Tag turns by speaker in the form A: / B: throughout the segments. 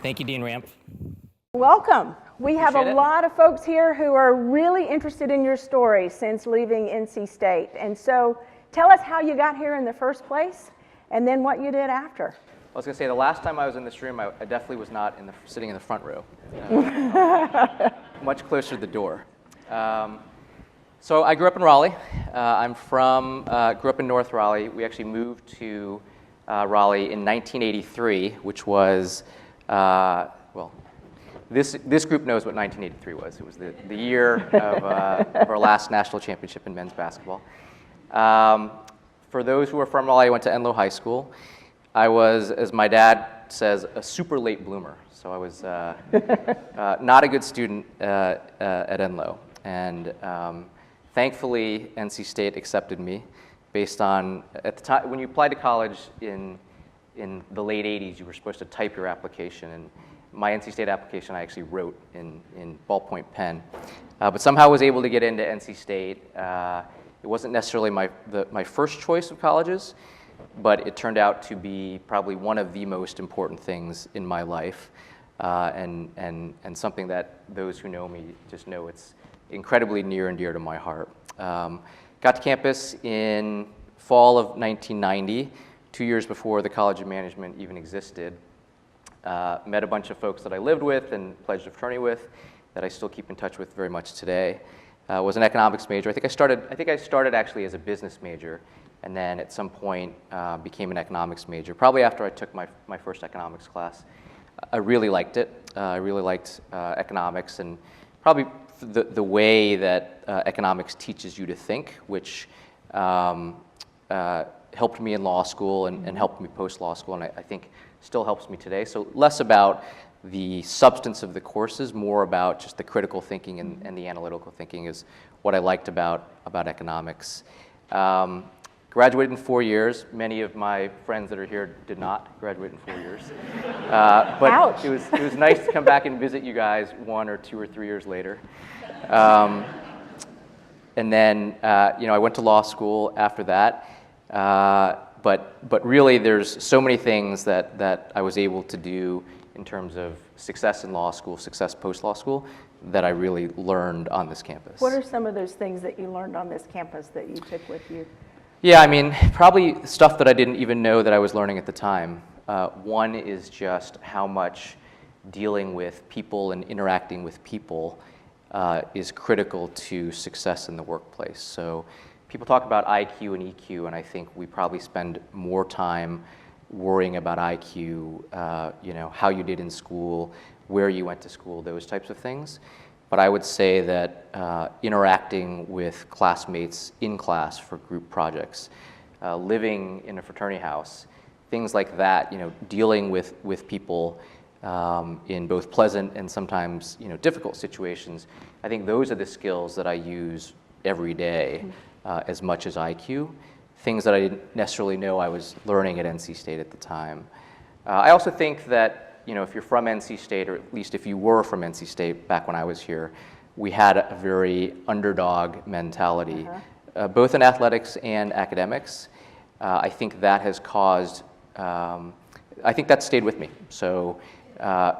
A: Thank you, Dean Ranft.
B: Welcome. We have
A: Appreciate
B: a
A: it.
B: lot of folks here who are really interested in your story since leaving NC State. And so tell us how you got here in the first place and then what you did after.
C: I was going to say, the last time I was in this room, I definitely was not sitting in the front row. Much closer to the door. So I grew up in Raleigh. Grew up in North Raleigh. We actually moved to Raleigh in 1983, which was, this group knows what 1983 was. It was the year of our last national championship in men's basketball. For those who are from Raleigh, I went to Enloe High School. I was, as my dad says, a super late bloomer. So I was not a good student at Enloe. And thankfully, NC State accepted me based on, at the time, when you applied to college in the late 80s, you were supposed to type your application. And my NC State application I actually wrote in ballpoint pen. But somehow I was able to get into NC State. It wasn't necessarily my first choice of colleges, but it turned out to be probably one of the most important things in my life, and something that those who know me just know it's incredibly near and dear to my heart. Got to campus in fall of 1990, 2 years before the College of Management even existed. Met a bunch of folks that I lived with and pledged a fraternity with that I still keep in touch with very much today. Was an economics major. I think I started actually as a business major, and then at some point became an economics major. Probably after I took my first economics class. I really liked it. I really liked economics, and probably the way that economics teaches you to think, which helped me in law school and helped me post-law school, and I think still helps me today. So less about the substance of the courses, more about just the critical thinking and the analytical thinking is what I liked about economics. Graduated in 4 years. Many of my friends that are here did not graduate in 4 years. But
B: Ouch.
C: It was nice to come back and visit you guys 1 or 2 or 3 years later. And then I went to law school after that. But really there's so many things that I was able to do in terms of success in law school, success post-law school, that I really learned on this campus.
B: What are some of those things that you learned on this campus that you took with you?
C: Yeah, I mean, probably stuff that I didn't even know that I was learning at the time. One is just how much dealing with people and interacting with people is critical to success in the workplace. So people talk about IQ and EQ, and I think we probably spend more time worrying about IQ, how you did in school, where you went to school, those types of things. But I would say that interacting with classmates in class for group projects, living in a fraternity house, things like that, dealing with people in both pleasant and sometimes difficult situations, I think those are the skills that I use every day as much as IQ. Things that I didn't necessarily know I was learning at NC State at the time. I also think that if you're from NC State, or at least if you were from NC State back when I was here, we had a very underdog mentality, both in athletics and academics. I think that has caused, I think that stayed with me. So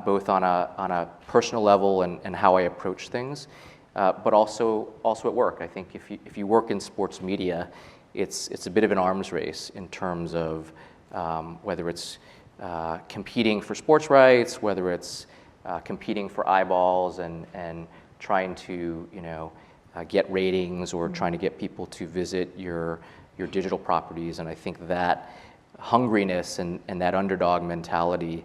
C: both on a personal level and how I approach things, but also at work. I think if you work in sports media, it's a bit of an arms race in terms of whether it's competing for sports rights, whether it's competing for eyeballs and trying to get ratings or trying to get people to visit your digital properties. And I think that hungriness and that underdog mentality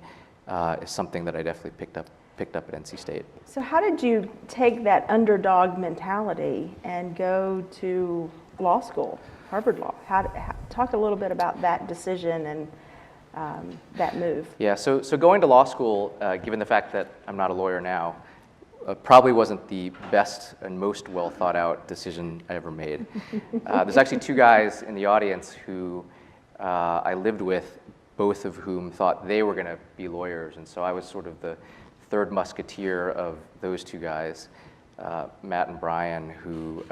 C: is something that I definitely picked up at NC State.
B: So how did you take that underdog mentality and go to law school, Harvard Law? Talk a little bit about that decision and that move.
C: Yeah, so going to law school, given the fact that I'm not a lawyer now, probably wasn't the best and most well thought out decision I ever made. There's actually 2 guys in the audience who I lived with, both of whom thought they were going to be lawyers, and so I was sort of the third musketeer of those 2 guys, Matt and Brian, who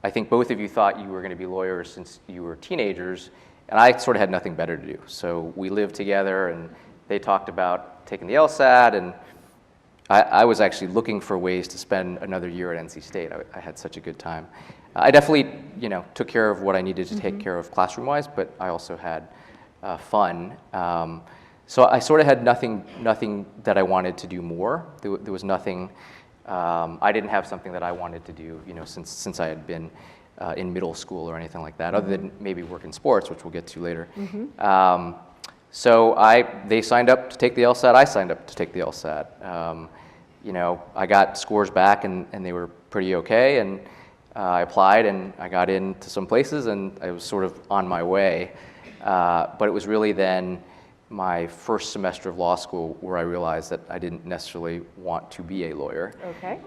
C: I think both of you thought you were going to be lawyers since you were teenagers, and I sort of had nothing better to do. So we lived together, and they talked about taking the LSAT, and I was actually looking for ways to spend another year at NC State. I had such a good time. I definitely, took care of what I needed to take care of classroom-wise, but I also had fun. So I sort of had nothing that I wanted to do more. There was nothing. I didn't have something that I wanted to do, since I had been in middle school or anything like that, other than maybe work in sports, which we'll get to later. So they signed up to take the LSAT. I signed up to take the LSAT. I got scores back, and they were pretty okay, and I applied, and I got into some places, and I was sort of on my way. But it was really then my first semester of law school where I realized that I didn't necessarily want to be a lawyer.
B: Okay.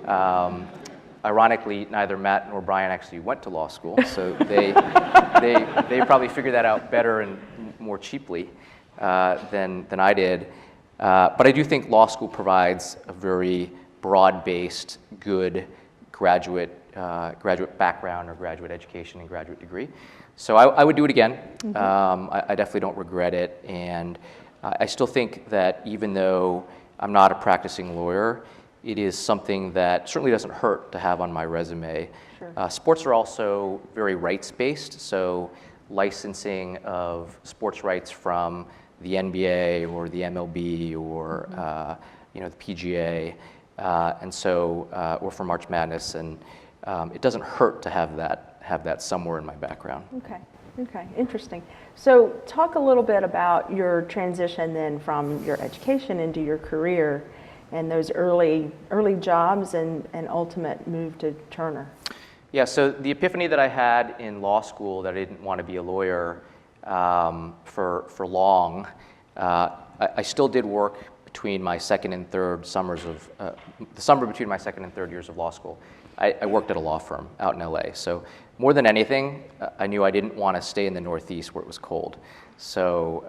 C: Ironically, neither Matt nor Brian actually went to law school, so they probably figured that out better and more cheaply than I did. But I do think law school provides a very broad-based, good graduate background or graduate education and graduate degree. So I would do it again. I definitely don't regret it, and I still think that even though I'm not a practicing lawyer, it is something that certainly doesn't hurt to have on my resume.
B: Sure.
C: Sports are also very rights-based, so licensing of sports rights from the NBA or the MLB or the PGA, and so or for March Madness, and it doesn't hurt to have that somewhere in my background.
B: Okay, interesting. So talk a little bit about your transition then from your education into your career and those early jobs and ultimate move to Turner.
C: Yeah, so the epiphany that I had in law school that I didn't want to be a lawyer for long, I still did work between my second and third summers of, the summer between my second and third years of law school. I worked at a law firm out in LA. So more than anything, I knew I didn't want to stay in the Northeast where it was cold. So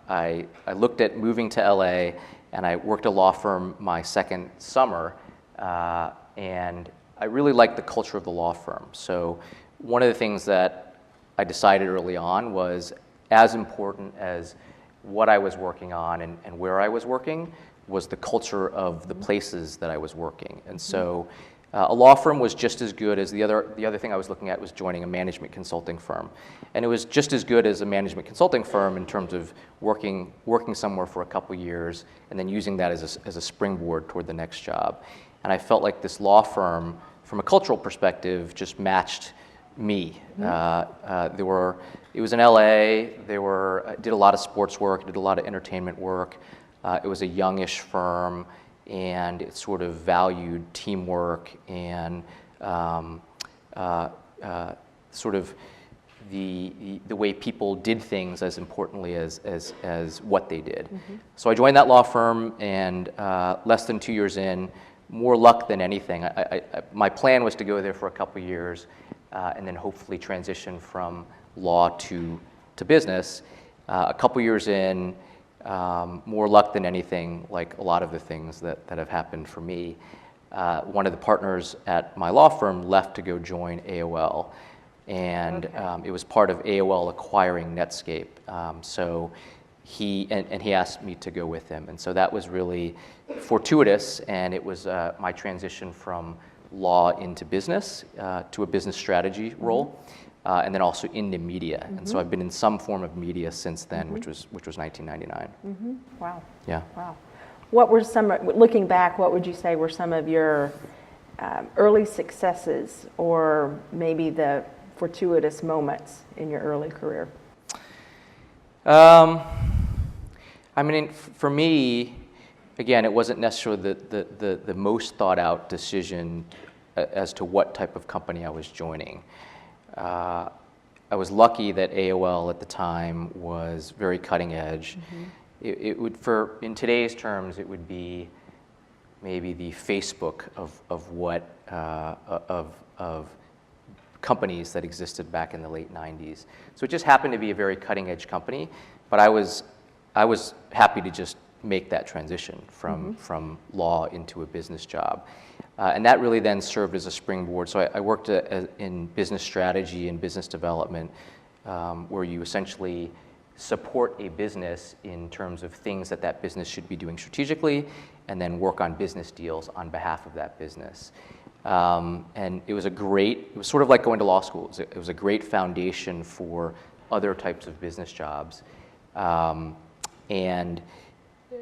C: I looked at moving to LA, and I worked at a law firm my second summer, and I really liked the culture of the law firm. So one of the things that I decided early on was as important as what I was working on and where I was working was the culture of the places that I was working. And so a law firm was just as good as the other thing I was looking at was joining a management consulting firm. And it was just as good as a management consulting firm in terms of working somewhere for a couple years and then using that as a springboard toward the next job. And I felt like this law firm, from a cultural perspective, just matched me. It was in LA. I did a lot of sports work, did a lot of entertainment work. It was a youngish firm, and it sort of valued teamwork and sort of the way people did things as importantly as what they did. So I joined that law firm, and less than 2 years in, more luck than anything. My plan was to go there for a couple years and then hopefully transition from law to business. A couple years in, more luck than anything, like a lot of the things that have happened for me. One of the partners at my law firm left to go join AOL, and it was part of AOL acquiring Netscape. So he asked me to go with him, and so that was really fortuitous, and it was my transition from law into business to a business strategy role. And then also into media, and so I've been in some form of media since then, which was 1999.
B: Wow.
C: Yeah.
B: Wow. What were looking back, what would you say were some of your early successes, or maybe the fortuitous moments in your early career?
C: I mean, for me, again, it wasn't necessarily the most thought out decision as to what type of company I was joining. I was lucky that AOL at the time was very cutting edge. It would, in today's terms, it would be maybe the Facebook of companies that existed back in the late 90s. So it just happened to be a very cutting edge company, but I was happy to just make that transition from law into a business job. And that really then served as a springboard. So I worked in business strategy and business development, where you essentially support a business in terms of things that that business should be doing strategically, and then work on business deals on behalf of that business. And it was sort of like going to law school. It was a great foundation for other types of business jobs. And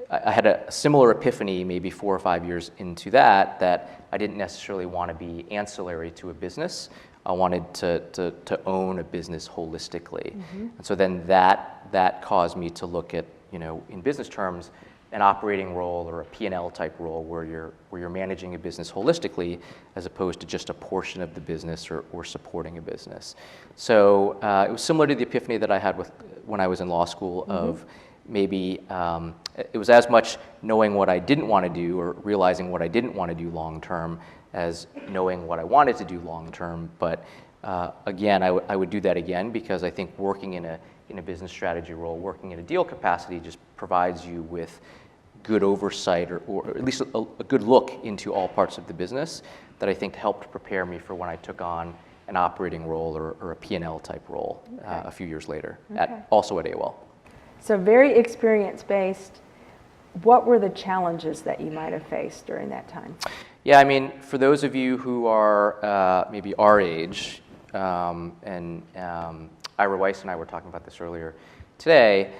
C: I had a similar epiphany maybe 4 or 5 years into that I didn't necessarily want to be ancillary to a business. I wanted to own a business holistically. And so then that caused me to look at, in business terms, an operating role or a P&L type role where you're managing a business holistically as opposed to just a portion of the business or supporting a business. So it was similar to the epiphany that I had when I was in law school of maybe it was as much knowing what I didn't want to do or realizing what I didn't want to do long term as knowing what I wanted to do long term. But again, I would do that again because I think working in a business strategy role, working in a deal capacity just provides you with good oversight or at least a good look into all parts of the business that I think helped prepare me for when I took on an operating role or a P&L type role a few years later, also at AOL.
B: So very experience-based. What were the challenges that you might have faced during that time?
C: Yeah, I mean, for those of you who are maybe our age, and Ira Weiss and I were talking about this earlier today,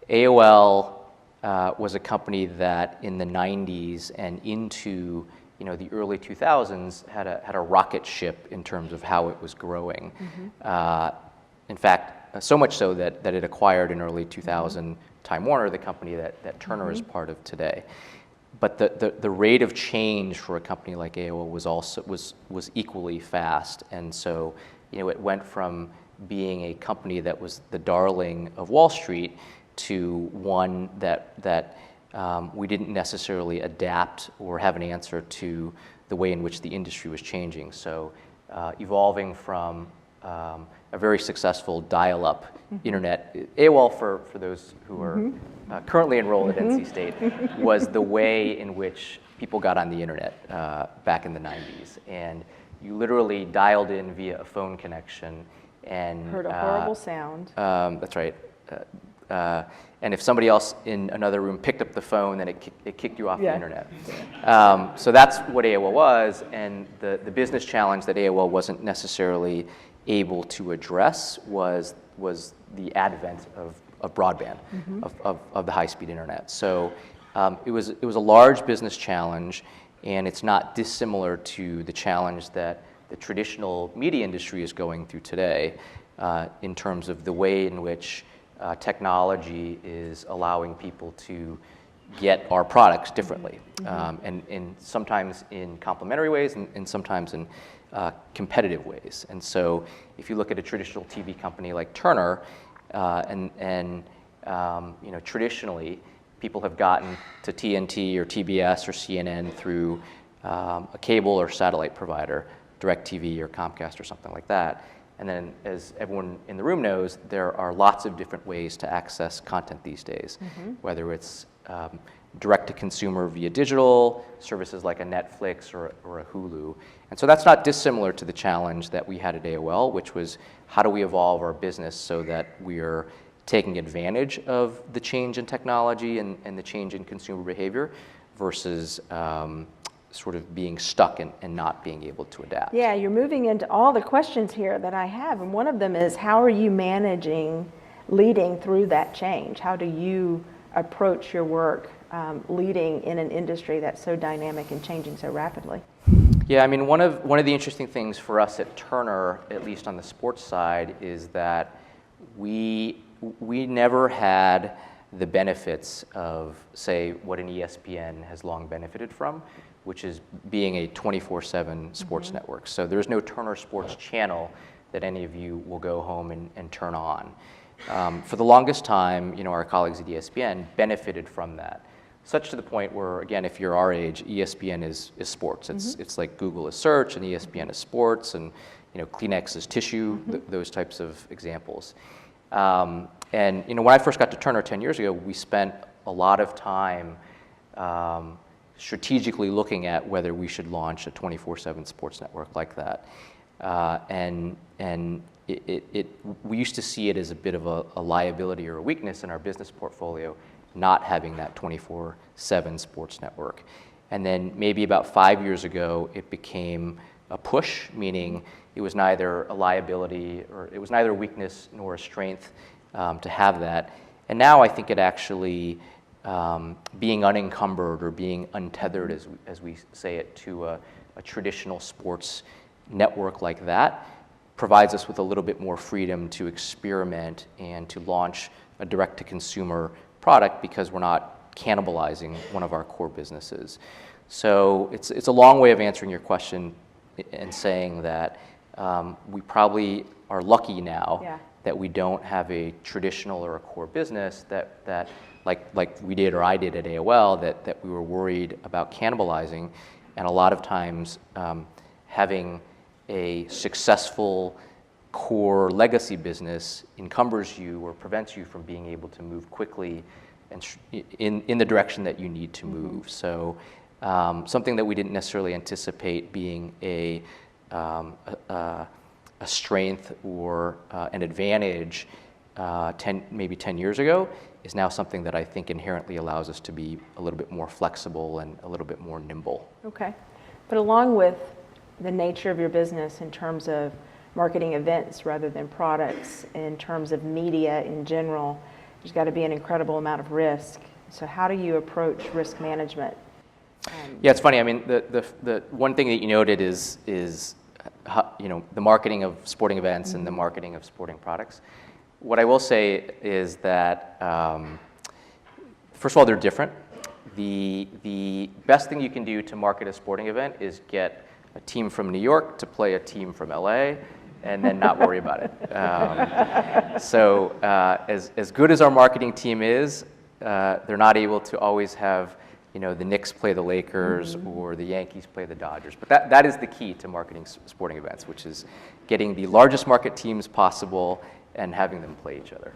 C: AOL was a company that in the 90s and into the early 2000s had a rocket ship in terms of how it was growing. In fact, so much so that it acquired in early 2000 Time Warner, the company that Turner is part of today. But the rate of change for a company like AOL was equally fast, and so it went from being a company that was the darling of Wall Street to one that we didn't necessarily adapt or have an answer to the way in which the industry was changing. So evolving from a very successful dial-up internet. AOL, for those who are currently enrolled at NC State, was the way in which people got on the internet back in the 90s. And you literally dialed in via a phone connection and
B: heard a horrible sound.
C: That's right. And if somebody else in another room picked up the phone, then it kicked you off the internet. So that's what AOL was, and the business challenge that AOL wasn't necessarily able to address was the advent of broadband, of the high-speed internet. So it was a large business challenge, and it's not dissimilar to the challenge that the traditional media industry is going through today in terms of the way in which technology is allowing people to get our products differently, and sometimes in complementary ways and sometimes in competitive ways. And so if you look at a traditional TV company like Turner, traditionally people have gotten to TNT or TBS or CNN through a cable or satellite provider, DirecTV or Comcast or something like that. And then, as everyone in the room knows, there are lots of different ways to access content these days, whether it's direct-to-consumer via digital, services like a Netflix or a Hulu. And so that's not dissimilar to the challenge that we had at AOL, which was how do we evolve our business so that we're taking advantage of the change in technology and the change in consumer behavior versus sort of being stuck and not being able to adapt.
B: Yeah, you're moving into all the questions here that I have, and one of them is how are you managing leading through that change? How do you approach your work leading in an industry that's so dynamic and changing so rapidly?
C: Yeah, I mean, one of the interesting things for us at Turner, at least on the sports side, is that we never had the benefits of, say, what an ESPN has long benefited from, which is being a 24/7 sports network. So there's no Turner Sports channel that any of you will go home and turn on. For the longest time, our colleagues at ESPN benefited from that, such to the point where, again, if you're our age, ESPN is sports. It's like Google is search and ESPN is sports, and Kleenex is tissue, those types of examples. And when I first got to Turner 10 years ago, we spent a lot of time strategically looking at whether we should launch a 24/7 sports network like that. And we used to see it as a bit of a liability or a weakness in our business portfolio, not having that 24/7 sports network. And then maybe about 5 years ago, it became a push, meaning it was neither a liability or it was neither a weakness nor a strength to have that. And now I think it actually, being unencumbered or being untethered, as we say it, to a traditional sports network like that, provides us with a little bit more freedom to experiment and to launch a direct-to-consumer product because we're not cannibalizing one of our core businesses. So it's a long way of answering your question and saying that we probably are lucky now that we don't have a traditional or a core business that like we did or I did at AOL that we were worried about cannibalizing, and a lot of times having a successful core legacy business encumbers you or prevents you from being able to move quickly and in the direction that you need to move. So something that we didn't necessarily anticipate being a strength or an advantage maybe 10 years ago is now something that I think inherently allows us to be a little bit more flexible and a little bit more nimble.
B: Okay. But along with the nature of your business in terms of marketing events rather than products, in terms of media in general, there's got to be an incredible amount of risk. So how do you approach risk management?
C: Yeah, it's funny. I mean, the one thing that you noted is the marketing of sporting events and the marketing of sporting products. What I will say is that first of all, they're different. The best thing you can do to market a sporting event is get a team from New York to play a team from LA, and then not worry about it. So as good as our marketing team is, they're not able to always have the Knicks play the Lakers or the Yankees play the Dodgers. But that is the key to marketing sporting events, which is getting the largest market teams possible and having them play each other.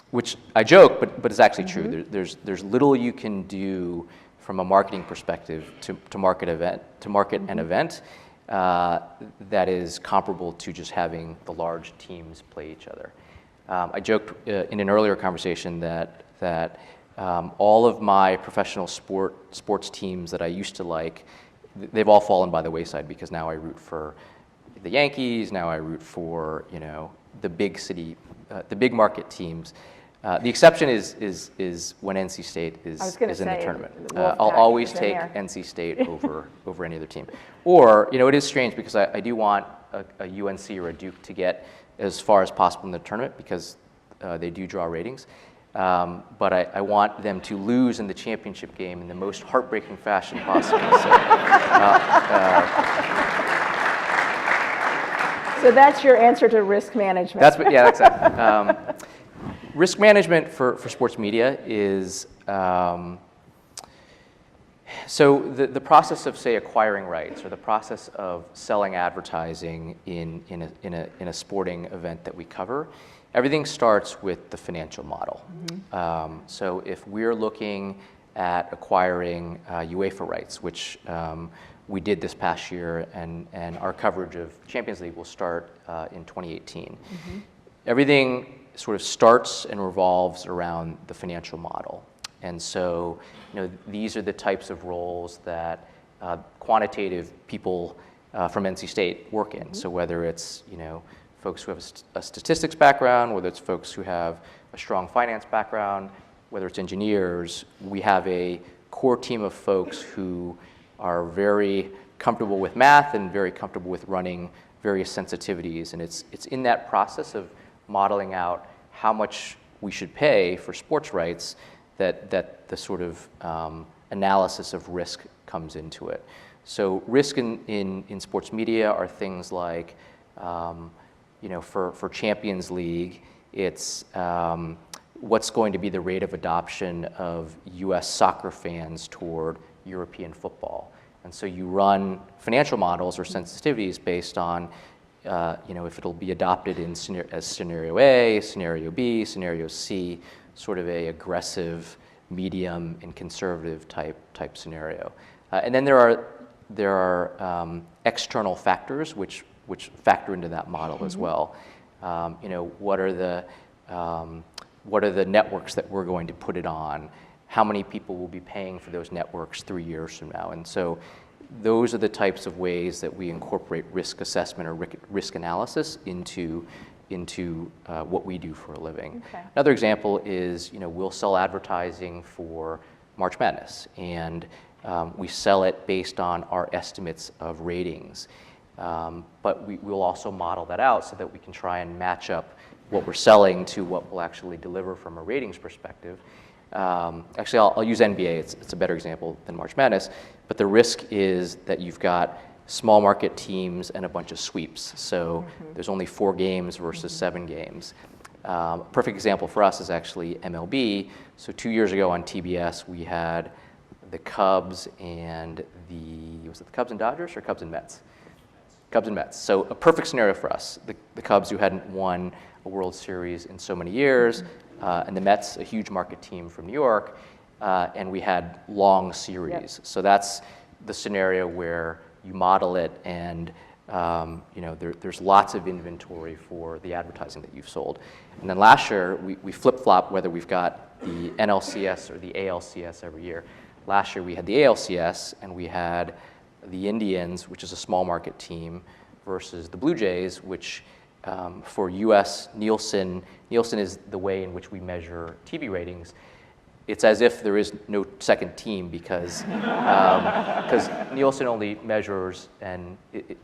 C: Which I joke, but is actually true. There's little you can do from a marketing perspective to market an event that is comparable to just having the large teams play each other. I joked in an earlier conversation that all of my professional sports teams that I used to like, they've all fallen by the wayside because now I root for the Yankees. Now I root for the big city, the big market teams. The exception is when NC State is in the tournament. I'll always take NC State over any other team. Or it is strange because I do want a UNC or a Duke to get as far as possible in the tournament because they do draw ratings. But I want them to lose in the championship game in the most heartbreaking fashion possible.
B: So that's your answer to risk management.
C: Yeah, exactly. Risk management for sports media is so the process of, say, acquiring rights or the process of selling advertising in a sporting event that we cover. Everything starts with the financial model. So if we're looking at acquiring UEFA rights, which we did this past year, and our coverage of Champions League will start in 2018. Everything sort of starts and revolves around the financial model. And so these are the types of roles that quantitative people from NC State work in. So whether it's folks who have a statistics background, whether it's folks who have a strong finance background, whether it's engineers, we have a core team of folks who are very comfortable with math and very comfortable with running various sensitivities. And it's in that process of modeling out how much we should pay for sports rights that the sort of analysis of risk comes into it. So risk in sports media are things like for Champions League, it's what's going to be the rate of adoption of US soccer fans toward European football. And so you run financial models or sensitivities based on if it'll be adopted as scenario A, scenario B, scenario C, sort of a aggressive, medium, and conservative type scenario. And then there are external factors which which factor into that model as well. You know, what are the networks that we're going to put it on? How many people will be paying for those networks 3 years from now? And so those are the types of ways that we incorporate risk assessment or risk analysis into what we do for a living.
B: Okay.
C: Another example is, you know, we'll sell advertising for March Madness, and we sell it based on our estimates of ratings. But we'll also model that out so that we can try and match up what we're selling to what we'll actually deliver from a ratings perspective. Actually, I'll use NBA. It's a better example than March Madness. But the risk is that you've got small market teams and a bunch of sweeps. So there's only 4 games versus 7 games. A perfect example for us is actually MLB. So 2 years ago on TBS, we had the Cubs and was it the Cubs and Dodgers or Cubs and Mets? Cubs and Mets. So a perfect scenario for us. The Cubs, who hadn't won a World Series in so many years, and the Mets, a huge market team from New York, and we had long series. Yep. So that's the scenario where you model it, and you know, there's lots of inventory for the advertising that you've sold. And then last year, we flip-flop whether we've got the NLCS or the ALCS every year. Last year, we had the ALCS, and we had the Indians, which is a small market team, versus the Blue Jays, which for US Nielsen is the way in which we measure TV ratings. It's as if there is no second team because Nielsen only measures and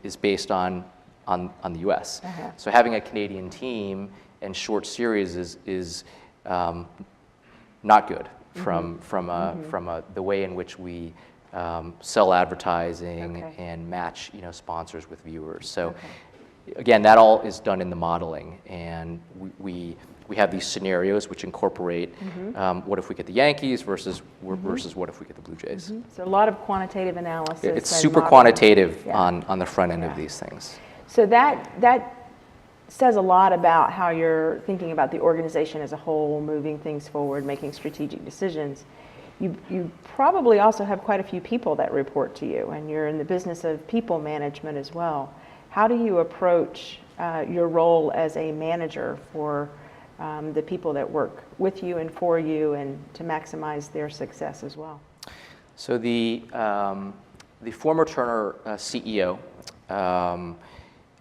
C: is based on the US. Uh-huh. So having a Canadian team and short series is not good from the way in which we sell advertising and match, you know, sponsors with viewers. So again, that all is done in the modeling, and we have these scenarios which incorporate what if we get the Yankees versus what if we get the Blue Jays.
B: So a lot of quantitative analysis.
C: It's super quantitative on the front end of these things.
B: So that says a lot about how you're thinking about the organization as a whole, moving things forward, making strategic decisions. You probably also have quite a few people that report to you, and you're in the business of people management as well. How do you approach your role as a manager for the people that work with you and for you, and to maximize their success as well?
C: So the former Turner CEO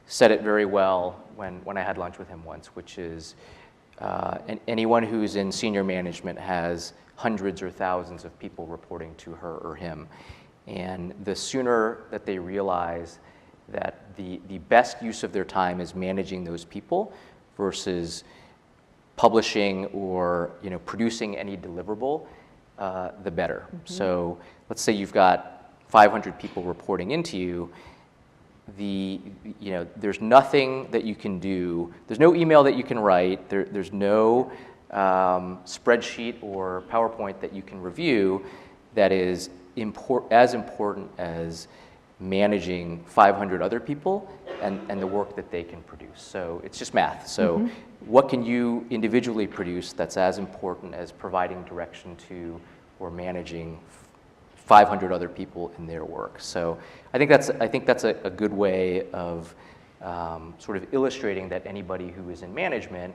C: said it very well when I had lunch with him once, which is anyone who's in senior management has hundreds or thousands of people reporting to her or him. And the sooner that they realize that the best use of their time is managing those people versus publishing or, you know, producing any deliverable, the better. So let's say you've got 500 people reporting into you. There's nothing that you can do. There's no email that you can write. There's no spreadsheet or PowerPoint that you can review that is as important as managing 500 other people and the work that they can produce. So it's just math. So what can you individually produce that's as important as providing direction to or managing 500 other people in their work? So I think that's a good way of sort of illustrating that anybody who is in management,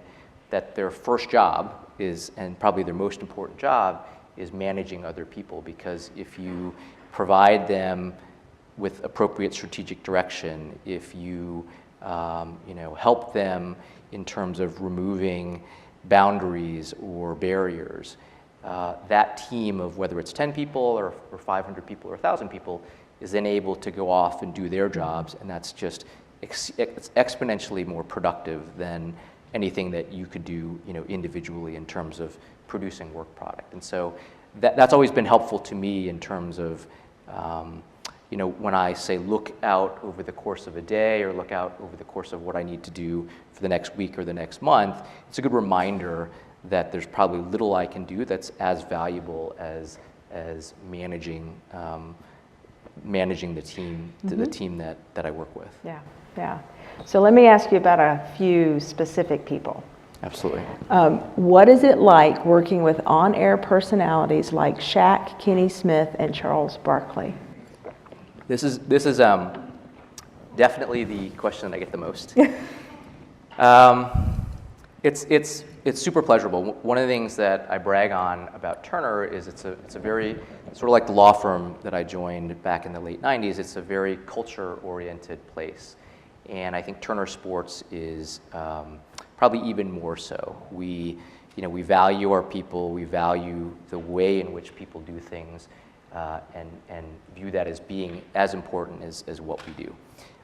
C: that their first job is, and probably their most important job, is managing other people. Because if you provide them with appropriate strategic direction, if you help them in terms of removing boundaries or barriers, that team of whether it's 10 people or 500 people or 1,000 people is then able to go off and do their jobs, and that's just it's exponentially more productive than anything that you could do, you know, individually in terms of producing work product. And so that's always been helpful to me in terms of when I say look out over the course of a day or look out over the course of what I need to do for the next week or the next month, it's a good reminder that there's probably little I can do that's as valuable as managing the team, the team that I work with.
B: Yeah. So let me ask you about a few specific people.
C: Absolutely.
B: What is it like working with on-air personalities like Shaq, Kenny Smith, and Charles Barkley?
C: This is Definitely the question that I get the most. It's super pleasurable. One of the things that I brag on about Turner is it's a very, sort of like the law firm that I joined back in the late 90s, it's a very culture-oriented place. And I think Turner Sports is probably even more so. We value our people, we value the way in which people do things, and view that as being as important as what we do.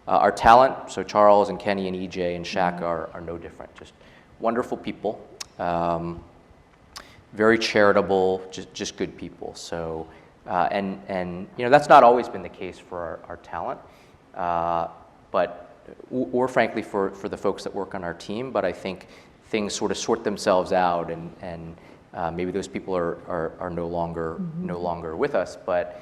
C: Our talent, so Charles and Kenny and EJ and Shaq are no different. Just wonderful people, very charitable, just good people. So, and that's not always been the case for our talent, or frankly for the folks that work on our team. But I think things sort of sort themselves out, and maybe those people are no longer with us. But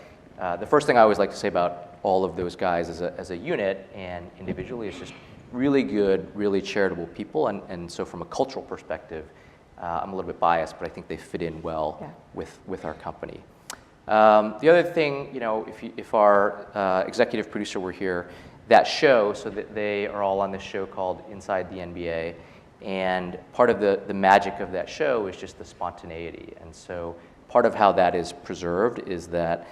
C: the first thing I always like to say about all of those guys as a unit and individually is just really good, really charitable people, and so from a cultural perspective, I'm a little bit biased, but I think they fit in well with our company. The other thing, if our executive producer were here, that show, so that they are all on this show called Inside the NBA, and part of the magic of that show is just the spontaneity, and so part of how that is preserved is that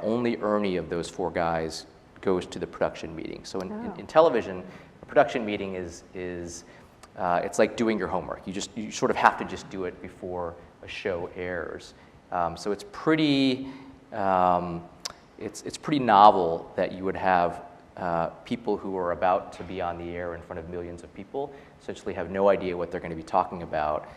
C: only Ernie of those four guys goes to the production meeting. So in television, a production meeting is it's like doing your homework. You sort of have to just do it before a show airs. So it's pretty it's pretty novel that you would have people who are about to be on the air in front of millions of people essentially have no idea what they're going to be talking about.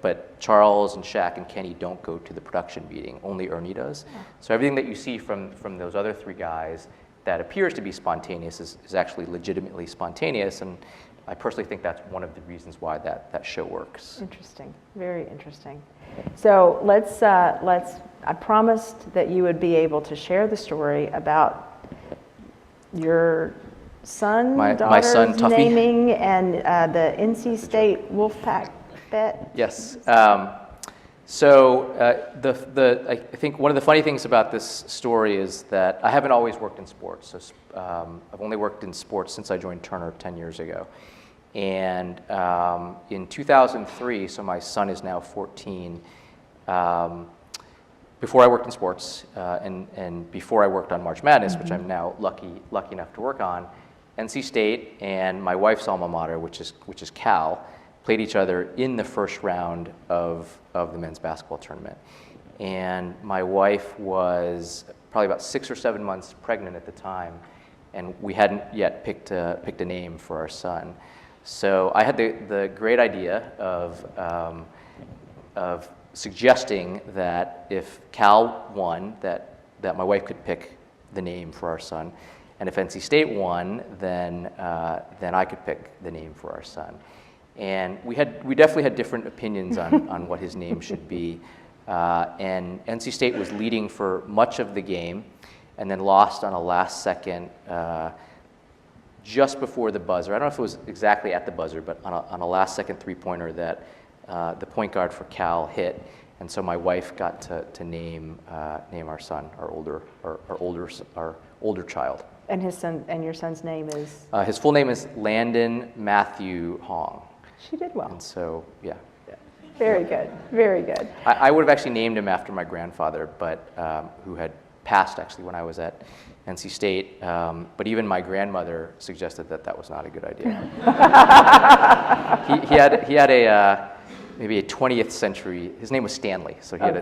C: But Charles and Shaq and Kenny don't go to the production meeting. Only Ernie does. So everything that you see from those other three guys that appears to be spontaneous is actually legitimately spontaneous. And I personally think that's one of the reasons why that show works.
B: Interesting, very interesting. So let's. I promised that you would be able to share the story about your son,
C: my
B: daughter's
C: son Tuffy,
B: naming, and the NC State Wolfpack bet.
C: Yes. So I think one of the funny things about this story is that I haven't always worked in sports. So I've only worked in sports since I joined Turner 10 years ago. And in 2003, so my son is now 14, before I worked in sports and before I worked on March Madness, which I'm now lucky enough to work on, NC State and my wife's alma mater, which is Cal, played each other in the first round of the men's basketball tournament. And my wife was probably about 6 or 7 months pregnant at the time, and we hadn't yet picked a name for our son. So I had the great idea of suggesting that if Cal won, that my wife could pick the name for our son, and if NC State won, then I could pick the name for our son. And we definitely had different opinions on what his name should be. And NC State was leading for much of the game, and then lost on a last second, just before the buzzer. I don't know if it was exactly at the buzzer, but on a last second three-pointer that the point guard for Cal hit. And so my wife got to name our son, our older child.
B: And your son's name is?
C: His full name is Landon Matthew Hong.
B: She did well.
C: And so, yeah.
B: Very good, very good.
C: I would have actually named him after my grandfather, but who had passed actually when I was at NC State. But even my grandmother suggested that was not a good idea. he had maybe a 20th century. His name was Stanley, so he had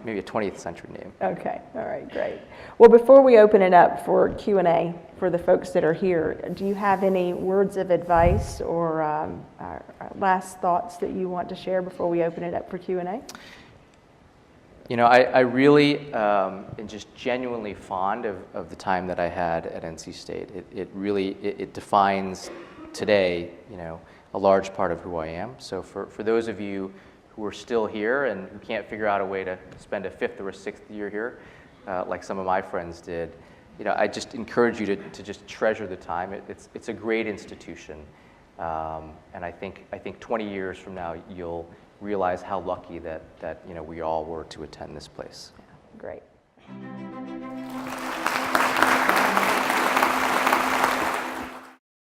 C: maybe a 20th century name. Okay,
B: all right, great. Well, before we open it up for Q&A for the folks that are here, do you have any words of advice or last thoughts that you want to share before we open it up for Q&A?
C: I really am just genuinely fond of the time that I had at NC State. It really defines today, a large part of who I am. So for those of you who are still here and who can't figure out a way to spend a 5th or a 6th year here, like some of my friends did, I just encourage you to just treasure the time. It's a great institution, and I think 20 years from now you'll realize how lucky that we all were to attend this place.
B: Yeah, great.